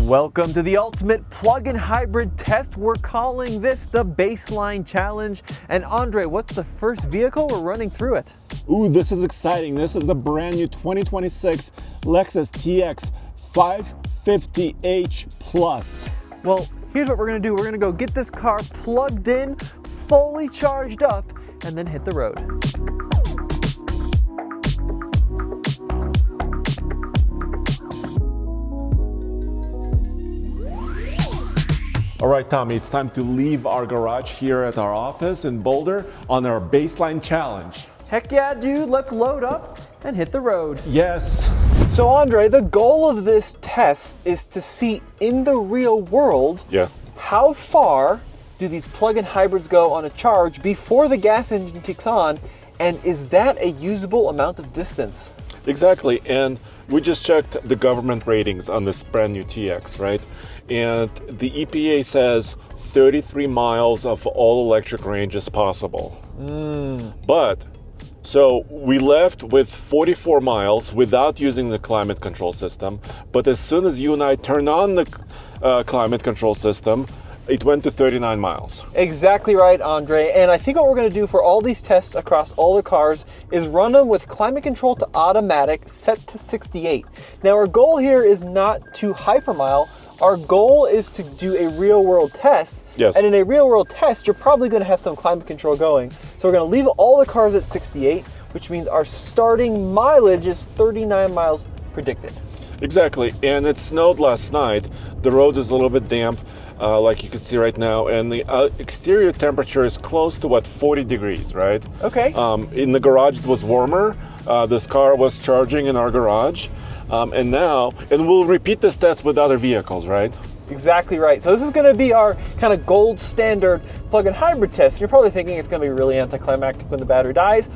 Welcome to the ultimate plug-in hybrid test. We're calling this the Baseline Challenge. And Andre, what's the first vehicle we're running through it? Ooh, this is exciting. This is the brand new 2026 Lexus TX 550h Plus. Well, here's what we're gonna do. We're gonna go get this car plugged in, fully charged up, and then hit the road. All right, Tommy, it's time to leave our garage here at our office in Boulder on our Baseline Challenge. Heck yeah, dude, let's load up and hit the road. Yes. So Andre, the goal of this test is to see in the real world, how far do these plug-in hybrids go on a charge before the gas engine kicks on, and is that a usable amount of distance? Exactly, and we just checked the government ratings on this brand new TX, right? And the EPA says 33 miles of all electric range is possible. But, so we left with 44 miles without using the climate control system, but as soon as you and I turned on the climate control system, it went to 39 miles. Exactly right, Andre. And I think what we're going to do for all these tests across all the cars is run them with climate control to automatic set to 68. Now our goal here is not to hypermile. Our goal is to do a real world test. Yes. And in a real world test, you're probably going to have some climate control going. So we're going to leave all the cars at 68, which means our starting mileage is 39 miles predicted. Exactly, and it snowed last night. The road is a little bit damp, like you can see right now, and the exterior temperature is close to 40 degrees, right? Okay. In the garage it was warmer. This car was charging in our garage, and we'll repeat this test with other vehicles, right? Exactly right. So this is going to be our kind of gold standard plug-in hybrid test. You're probably thinking it's going to be really anticlimactic when the battery dies.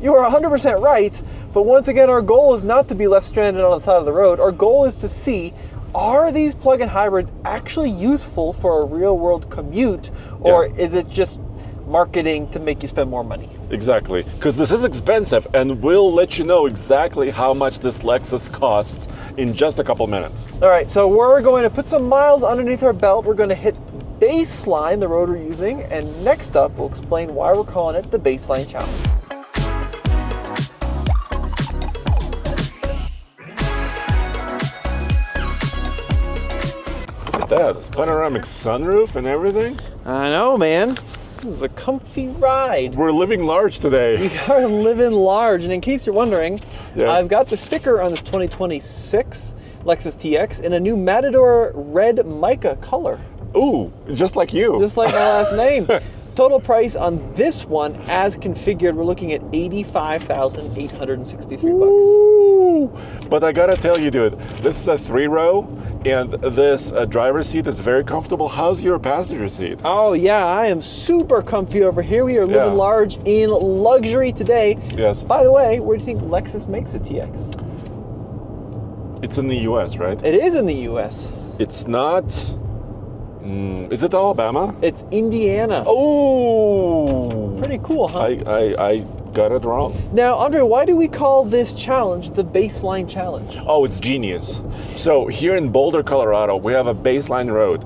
You are 100% right, but once again, our goal is not to be left stranded on the side of the road. Our goal is to see, are these plug-in hybrids actually useful for a real-world commute, or is it just marketing to make you spend more money? Exactly, because this is expensive, and we'll let you know exactly how much this Lexus costs in just a couple minutes. All right, so we're going to put some miles underneath our belt. We're going to hit Baseline, the road we're using, and next up, we'll explain why we're calling it the Baseline Challenge. That panoramic sunroof and everything. I know, man. This is a comfy ride. We're living large today. We are living large, and in case you're wondering, Yes. I've got the sticker on this 2026 Lexus TX in a new Matador red mica color. Ooh, just like you. Just like my last name. Total price on this one, as configured, we're looking at $85,863. Ooh, but I gotta tell you, dude, this is a 3-row, and this driver's seat is very comfortable. How's your passenger seat? Oh yeah, I am super comfy over here. We are living large in luxury today. Yes. By the way, where do you think Lexus makes a TX? It's in the US, right? It is in the US. It's not... is it Alabama? It's Indiana. Oh! Pretty cool, huh? I got it wrong. Now, Andre, why do we call this challenge the Baseline Challenge? Oh, it's genius. So here in Boulder, Colorado, we have a baseline road,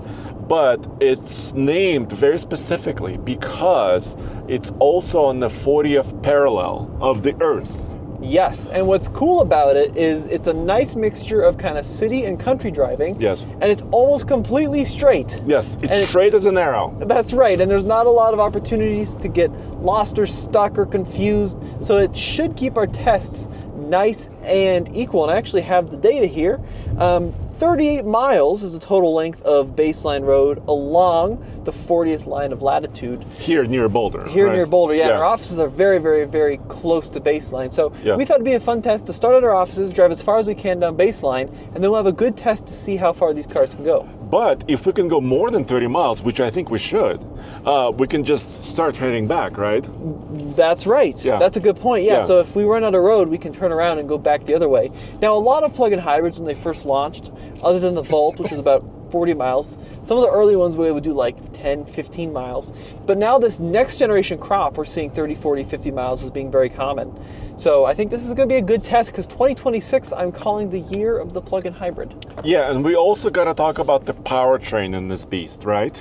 but it's named very specifically because it's also on the 40th parallel of the Earth. Yes, and what's cool about it is it's a nice mixture of kind of city and country driving. Yes. And it's almost completely straight. Yes, it's straight as an arrow. That's right, and there's not a lot of opportunities to get lost or stuck or confused, so it should keep our tests nice and equal. And I actually have the data here. 38 miles is the total length of Baseline Road along the 40th line of latitude. Here near Boulder. Here right? near Boulder, yeah. Our offices are very, very, very close to Baseline. So we thought it'd be a fun test to start at our offices, drive as far as we can down Baseline, and then we'll have a good test to see how far these cars can go. But if we can go more than 30 miles, which I think we should, we can just start heading back, right? That's right. Yeah. That's a good point. Yeah. So if we run out of road, we can turn around and go back the other way. Now, a lot of plug-in hybrids, when they first launched, other than the Volt, which was about 40 miles. Some of the early ones we would do like 10, 15 miles. But now this next generation crop, we're seeing 30, 40, 50 miles as being very common. So I think this is going to be a good test because 2026, I'm calling the year of the plug-in hybrid. Yeah, and we also got to talk about the powertrain in this beast, right?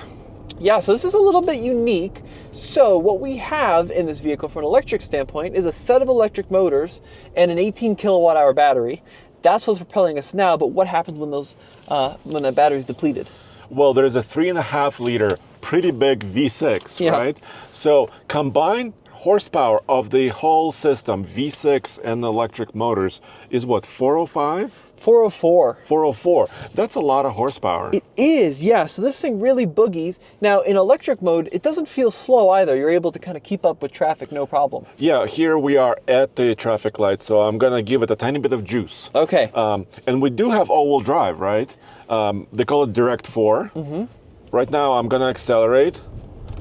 Yeah, so this is a little bit unique. So what we have in this vehicle from an electric standpoint is a set of electric motors and an 18 kilowatt hour battery. That's what's propelling us now, but what happens when that battery is depleted? Well, there's a 3.5 liter, pretty big V6, Yeah. right? So combined horsepower of the whole system, V6 and electric motors, is what, 405? 404. 404. That's a lot of horsepower. It is, yeah. So this thing really boogies. Now, in electric mode, it doesn't feel slow either. You're able to kind of keep up with traffic, no problem. Yeah, here we are at the traffic light, so I'm gonna give it a tiny bit of juice. Okay. And we do have all-wheel drive, right? They call it Direct 4. Mm-hmm. Right now, I'm gonna accelerate.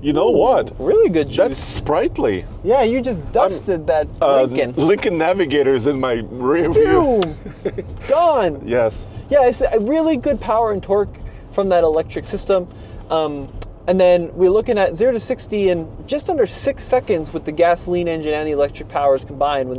You know what? Really good juice. That's sprightly. Yeah, you just dusted that Lincoln. Lincoln Navigator's in my rear view. Boom! Gone! Yes. Yeah, it's a really good power and torque from that electric system. And then we're looking at 0 to 60 in just under 6 seconds with the gasoline engine and the electric powers combined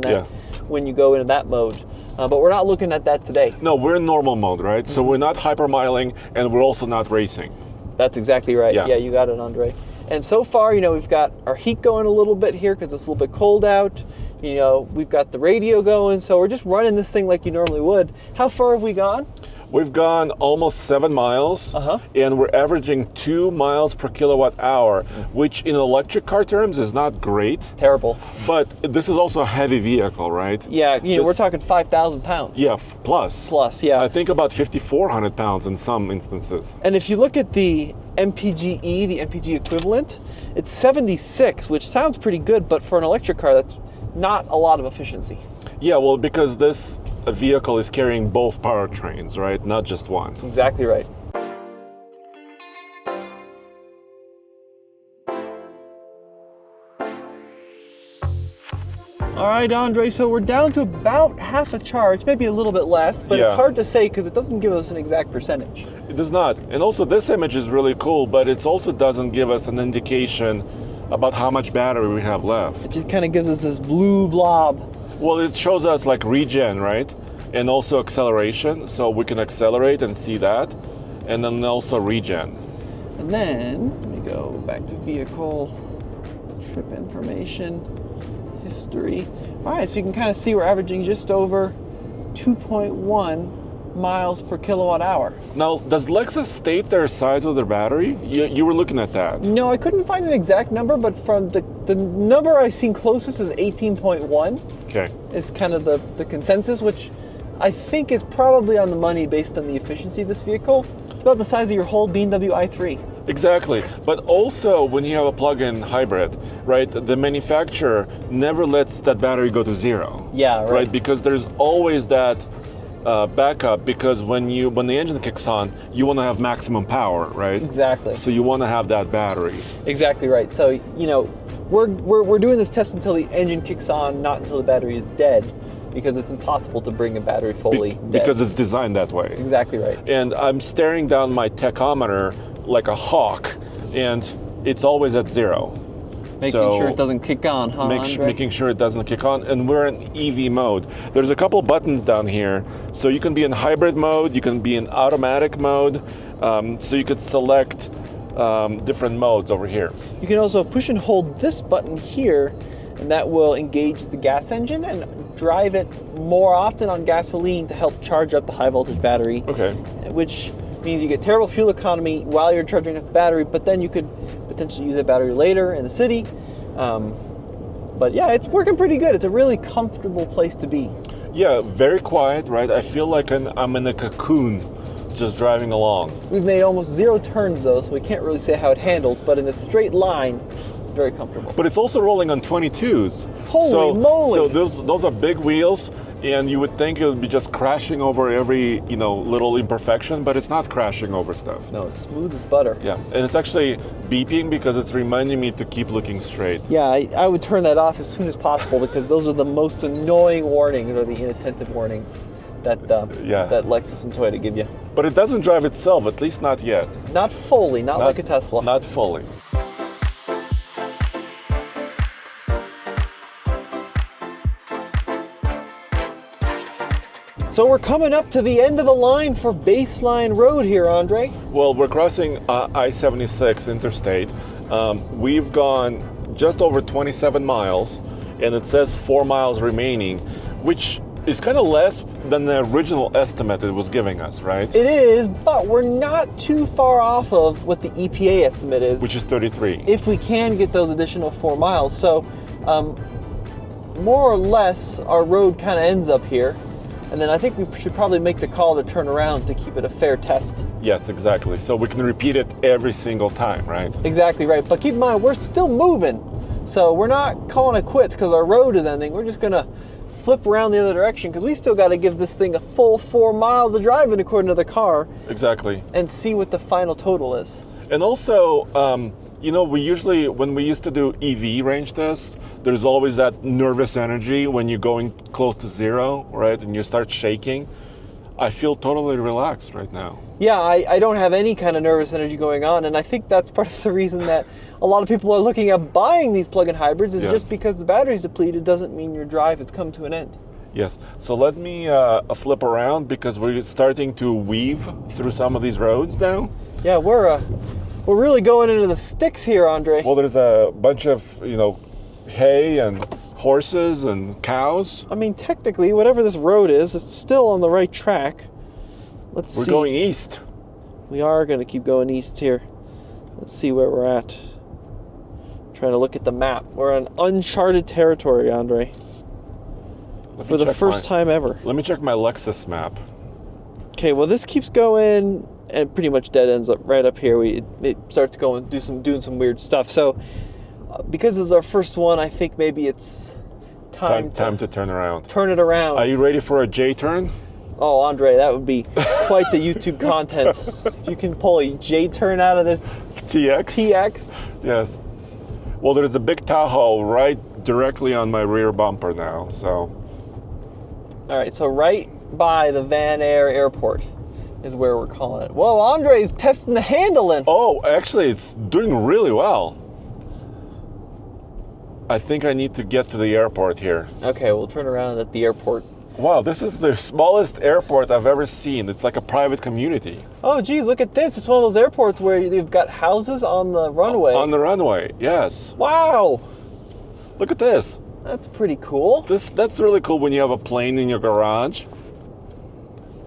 when you go into that mode. But we're not looking at that today. No, we're in normal mode, right? So we're not hypermiling and we're also not racing. That's exactly right. Yeah. Yeah, you got it, Andre. And so far, we've got our heat going a little bit here because it's a little bit cold out. We've got the radio going, so we're just running this thing like you normally would. How far have we gone? We've gone almost 7 miles, and we're averaging 2 miles per kilowatt hour, which in electric car terms is not great. It's terrible. But this is also a heavy vehicle, right? Yeah, we're talking 5,000 pounds. Yeah, plus. Plus, yeah. I think about 5,400 pounds in some instances. And if you look at the MPGe, the MPG equivalent, it's 76, which sounds pretty good, but for an electric car, that's not a lot of efficiency. Yeah, well, because this vehicle is carrying both powertrains, right? Not just one. Exactly right. All right, Andre, so we're down to about half a charge, maybe a little bit less, but it's hard to say because it doesn't give us an exact percentage. It does not. And also this image is really cool, but it also doesn't give us an indication about how much battery we have left. It just kind of gives us this blue blob. Well, it shows us like regen, right? And also acceleration, so we can accelerate and see that. And then also regen. And then, let me go back to vehicle, trip information, history. All right, so you can kind of see we're averaging just over 2.1 miles per kilowatt hour. Now, does Lexus state their size of their battery? You were looking at that. No, I couldn't find an exact number, but from the number I've seen closest is 18.1. Okay. It's kind of the consensus, which I think is probably on the money based on the efficiency of this vehicle. It's about the size of your whole BMW i3. Exactly. But also, when you have a plug-in hybrid, right, the manufacturer never lets that battery go to zero. Yeah, right. Because there's always that backup, because when the engine kicks on, you want to have maximum power, right? Exactly. So you want to have that battery. Exactly right. So, we're doing this test until the engine kicks on, not until the battery is dead, because it's impossible to bring a battery fully dead. Because it's designed that way. Exactly right. And I'm staring down my tachometer like a hawk, and it's always at zero. Making sure it doesn't kick on, huh, Andre? Making sure it doesn't kick on, and we're in EV mode. There's a couple buttons down here, so you can be in hybrid mode, you can be in automatic mode, so you could select different modes over here. You can also push and hold this button here, and that will engage the gas engine and drive it more often on gasoline to help charge up the high voltage battery. Okay. Which means you get terrible fuel economy while you're charging up the battery, but then you could potentially use that battery later in the city. But yeah, it's working pretty good. It's a really comfortable place to be. Yeah, very quiet, right? I feel like I'm in a cocoon just driving along. We've made almost 0 turns though, so we can't really say how it handles, but in a straight line, it's very comfortable. But it's also rolling on 22s. Holy moly! So those are big wheels, and you would think it would be just crashing over every little imperfection, but it's not crashing over stuff. No, it's smooth as butter. Yeah, and it's actually beeping because it's reminding me to keep looking straight. Yeah, I would turn that off as soon as possible because those are the most annoying warnings, or the inattentive warnings that Lexus and Toyota give you. But it doesn't drive itself, at least not yet. Not fully, not like a Tesla. Not fully. So we're coming up to the end of the line for Baseline Road here, Andre. Well, we're crossing I-76 interstate. We've gone just over 27 miles, and it says 4 miles remaining, which is kind of less than the original estimate it was giving us, right? It is, but we're not too far off of what the EPA estimate is. Which is 33. If we can get those additional 4 miles. So more or less, our road kind of ends up here. And then I think we should probably make the call to turn around to keep it a fair test. Yes, exactly. So we can repeat it every single time, right? Exactly right. But keep in mind, we're still moving. So we're not calling it quits because our road is ending. We're just going to flip around the other direction because we still got to give this thing a full 4 miles of driving according to the car. Exactly. And see what the final total is. And also, you know, when we used to do EV range tests, there's always that nervous energy when you're going close to zero, right? And you start shaking. I feel totally relaxed right now. Yeah, I don't have any kind of nervous energy going on. And I think that's part of the reason that a lot of people are looking at buying these plug-in hybrids is just because the battery's depleted doesn't mean your drive has come to an end. Yes, so let me flip around because we're starting to weave through some of these roads now. Yeah, we're really going into the sticks here, Andre. Well, there's a bunch of, you know, hay and horses and cows. I mean, technically, whatever this road is, it's still on the right track. Let's see. We're going east. We are going to keep going east here. Let's see where we're at. Trying to look at the map. We're on uncharted territory, Andre. For the first time ever. Let me check my Lexus map. Okay, well, this keeps going and pretty much dead ends up right up here. It starts going doing some weird stuff. So because this is our first one, I think maybe it's time to turn around. Turn it around. Are you ready for a J-turn? Oh, Andre, that would be quite the YouTube content. If you can pull a J-turn out of this TX. Yes. Well, there's a big Tahoe right directly on my rear bumper now, so. All right, so right by the Van Air Airport is where we're calling it. Whoa, Andre's testing the handling. Oh, actually, it's doing really well. I think I need to get to the airport here. Okay, we'll turn around at the airport. Wow, this is the smallest airport I've ever seen. It's like a private community. Oh, geez, look at this. It's one of those airports where you've got houses on the runway. On the runway, yes. Wow. Look at this. That's pretty cool. That's really cool when you have a plane in your garage.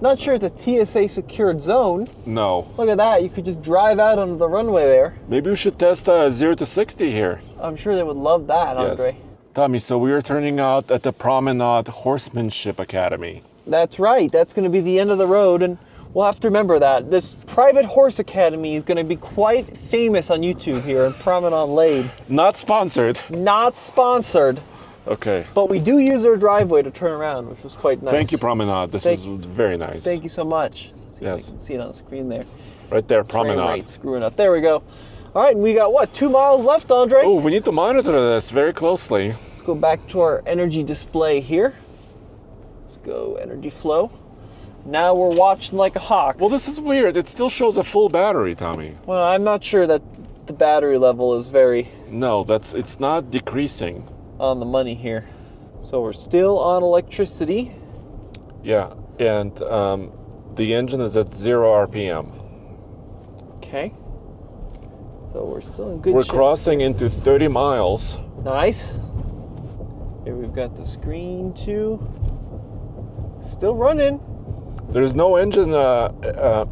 Not sure it's a TSA secured zone. No. Look at that. You could just drive out onto the runway there. Maybe we should test 0 to 60 here. I'm sure they would love that, Andre. Yes. Tommy, so we are turning out at the Promenade Horsemanship Academy. That's right. That's going to be the end of the road, and we'll have to remember that. This private horse academy is going to be quite famous on YouTube here in Promenade Lade. Not sponsored. Not sponsored. Okay. But we do use our driveway to turn around, which was quite nice. Thank you, Promenade. This is very nice. Thank you so much. See yes. if I can see it on the screen there. Right there, Promenade. Frame rate screwing up. There we go. All right, and we got, what, 2 miles left, Andre? Oh, we need to monitor this very closely. Let's go back to our energy display here. Let's go energy flow. Now we're watching like a hawk. Well, this is weird. It still shows a full battery, Tommy. Well, I'm not sure that the battery level is very... No, it's not decreasing. On the money here. So we're still on electricity. Yeah, and the engine is at 0 RPM. Okay. So we're still in good We're shape. crossing into 30 miles. Nice. Here we've got the screen too. Still running. There's no engine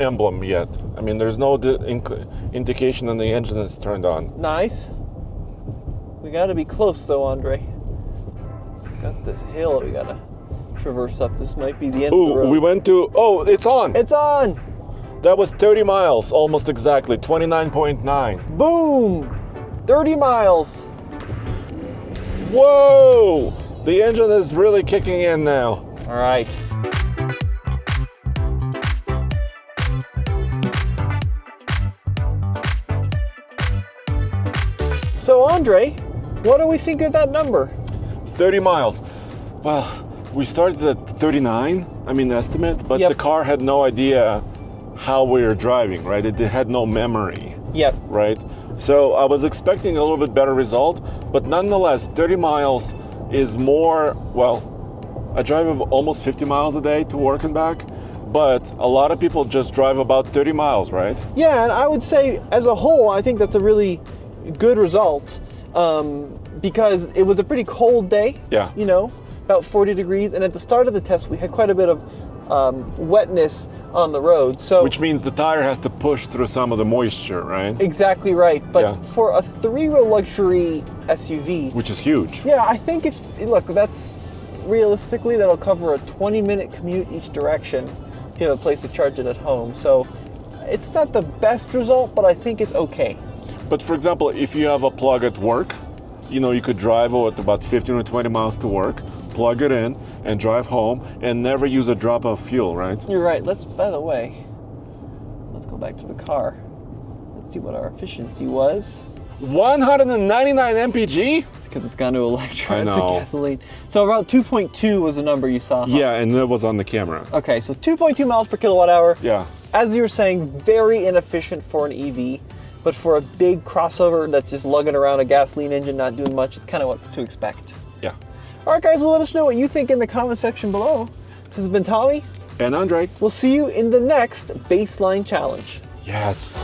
emblem yet. I mean, there's no indication that the engine is turned on. Nice. We got to be close though, Andre. Got this hill we got to traverse up. This might be the end of the road. We went to... Oh, it's on. It's on. That was 30 miles, almost exactly. 29.9. Boom. 30 miles. Whoa! The engine is really kicking in now. All right. So, Andre, what do we think of that number? 30 miles. Well, We started at 39, estimate, but Yep. the car had no idea how we were driving, right? It had no memory, Yep. right? So I was expecting a little bit better result, but nonetheless, 30 miles is more, well, I drive almost 50 miles a day to work and back, but a lot of people just drive about 30 miles, right? Yeah, and I would say as a whole, I think that's a really good result because it was a pretty cold day. Yeah. You know, about 40 degrees, and at the start of the test, we had quite a bit of wetness on the road. So Which means the tire has to push through some of the moisture, right? exactly right. But Yeah. for a three-row luxury SUV, Which is huge. yeah, I think that's realistically that'll cover a 20-minute commute each direction if you have a place to charge it at home. So it's not the best result, but I think it's okay. But for example, if you have a plug at work, you could drive at about 15 or 20 miles to work, plug it in, and drive home, and never use a drop of fuel, right? You're right. By the way, let's go back to the car. Let's see what our efficiency was. 199 mpg? Because it's gone to electric, I to know. gasoline. So around 2.2 was the number you saw. Huh? Yeah, and that was on the camera. Okay, so 2.2 miles per kilowatt hour. Yeah. As you were saying, very inefficient for an EV, but for a big crossover that's just lugging around a gasoline engine, not doing much, it's kind of what to expect. Yeah. All right, guys, well, let us know what you think in the comment section below. This has been Tommy. And Andre? We'll see you in the next baseline challenge. Yes.